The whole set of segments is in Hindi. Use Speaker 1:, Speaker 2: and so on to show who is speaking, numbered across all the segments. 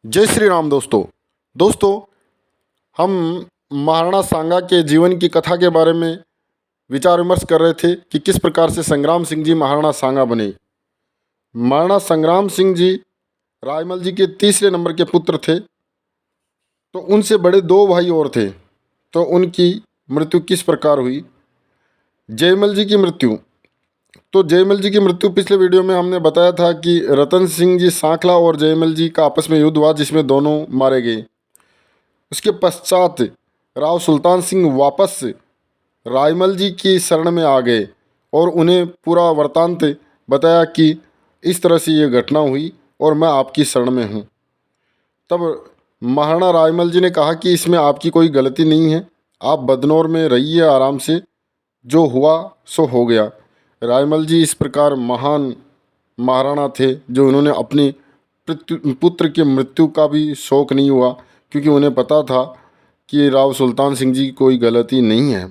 Speaker 1: जय श्री राम दोस्तों हम महाराणा सांगा के जीवन की कथा के बारे में विचार विमर्श कर रहे थे कि किस प्रकार से संग्राम सिंह जी महाराणा सांगा बने। महाराणा संग्राम सिंह जी रायमल जी के तीसरे नंबर के पुत्र थे। तो उनसे बड़े दो भाई और थे। तो उनकी मृत्यु किस प्रकार हुई। जयमल जी की मृत्यु। तो जयमल जी की मृत्यु पिछले वीडियो में हमने बताया था कि रतन सिंह जी सांखला और जयमल जी का आपस में युद्ध हुआ जिसमें दोनों मारे गए। उसके पश्चात राव सुल्तान सिंह वापस रायमल जी की शरण में आ गए और उन्हें पूरा वृत्तांत बताया कि इस तरह से ये घटना हुई और मैं आपकी शरण में हूँ। तब महाराणा रायमल जी ने कहा कि इसमें आपकी कोई गलती नहीं है, आप बदनौर में रहिए आराम से, जो हुआ सो हो गया। रायमल जी इस प्रकार महान महाराणा थे जो उन्होंने अपनी पुत्र की मृत्यु का भी शोक नहीं हुआ, क्योंकि उन्हें पता था कि राव सुल्तान सिंह जी की कोई गलती नहीं है।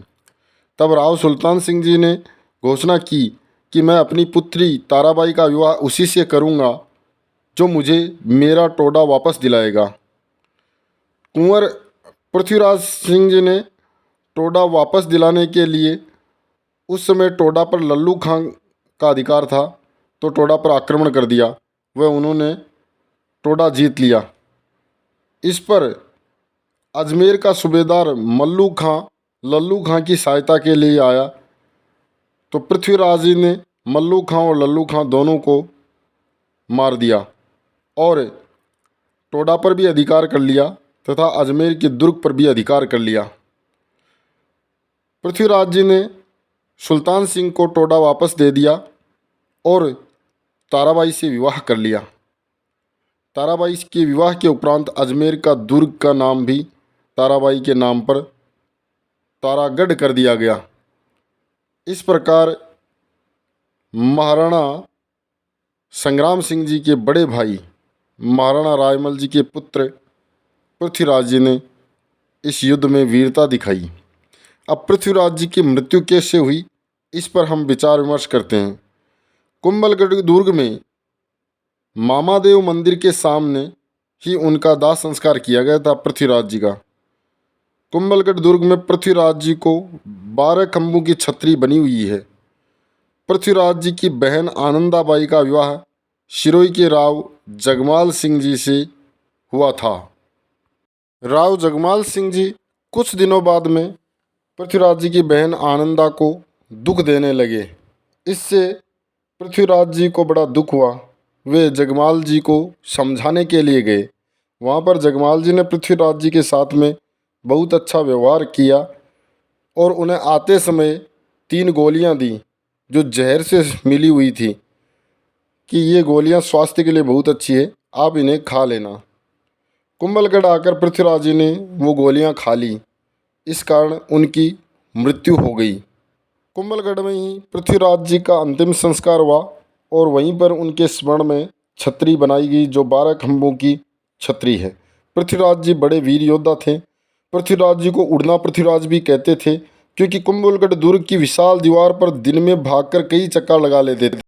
Speaker 1: तब राव सुल्तान सिंह जी ने घोषणा की कि मैं अपनी पुत्री ताराबाई का विवाह उसी से करूंगा जो मुझे मेरा टोडा वापस दिलाएगा। कुंवर पृथ्वीराज सिंह जी ने टोडा वापस दिलाने के लिए, उस समय टोडा पर लल्लू खां का अधिकार था, तो टोडा पर आक्रमण कर दिया। वह उन्होंने टोडा जीत लिया। इस पर अजमेर का सूबेदार लल्लू खां की सहायता के लिए आया। तो पृथ्वीराज जी ने मल्लू खां और लल्लू खां दोनों को मार दिया और टोडा पर भी अधिकार कर लिया तथा अजमेर के दुर्ग पर भी अधिकार कर लिया। पृथ्वीराज जी ने सुल्तान सिंह को टोडा वापस दे दिया और ताराबाई से विवाह कर लिया। ताराबाई के विवाह के उपरांत अजमेर का दुर्ग का नाम भी ताराबाई के नाम पर तारागढ़ कर दिया गया। इस प्रकार महाराणा संग्राम सिंह जी के बड़े भाई महाराणा रायमल जी के पुत्र पृथ्वीराज जी ने इस युद्ध में वीरता दिखाई। अब पृथ्वीराज जी की मृत्यु कैसे हुई, इस पर हम विचार विमर्श करते हैं। कुंभलगढ़ दुर्ग में मामादेव मंदिर के सामने ही उनका दाह संस्कार किया गया था पृथ्वीराज जी का। कुंभलगढ़ दुर्ग में पृथ्वीराज जी को 12 खंभों की छतरी बनी हुई है। पृथ्वीराज जी की बहन आनंदाबाई का विवाह सिरोही के राव जगमाल सिंह जी से हुआ था। राव जगमाल सिंह जी कुछ दिनों बाद में पृथ्वीराज जी की बहन आनंदा को दुख देने लगे। इससे पृथ्वीराज जी को बड़ा दुख हुआ। वे जगमाल जी को समझाने के लिए गए। वहाँ पर जगमाल जी ने पृथ्वीराज जी के साथ में बहुत अच्छा व्यवहार किया और उन्हें आते समय 3 गोलियाँ दी जो जहर से मिली हुई थी कि ये गोलियाँ स्वास्थ्य के लिए बहुत अच्छी है, आप इन्हें खा लेना। कुंभलगढ़ आकर पृथ्वीराज जी ने वो गोलियाँ खा ली, इस कारण उनकी मृत्यु हो गई। कुंभलगढ़ में ही पृथ्वीराज जी का अंतिम संस्कार हुआ और वहीं पर उनके स्मरण में छतरी बनाई गई जो 12 खंभों की छतरी है। पृथ्वीराज जी बड़े वीर योद्धा थे। पृथ्वीराज जी को उड़ना पृथ्वीराज भी कहते थे, क्योंकि कुंभलगढ़ दुर्ग की विशाल दीवार पर दिन में भागकर कई चक्कर लगा लेते थे।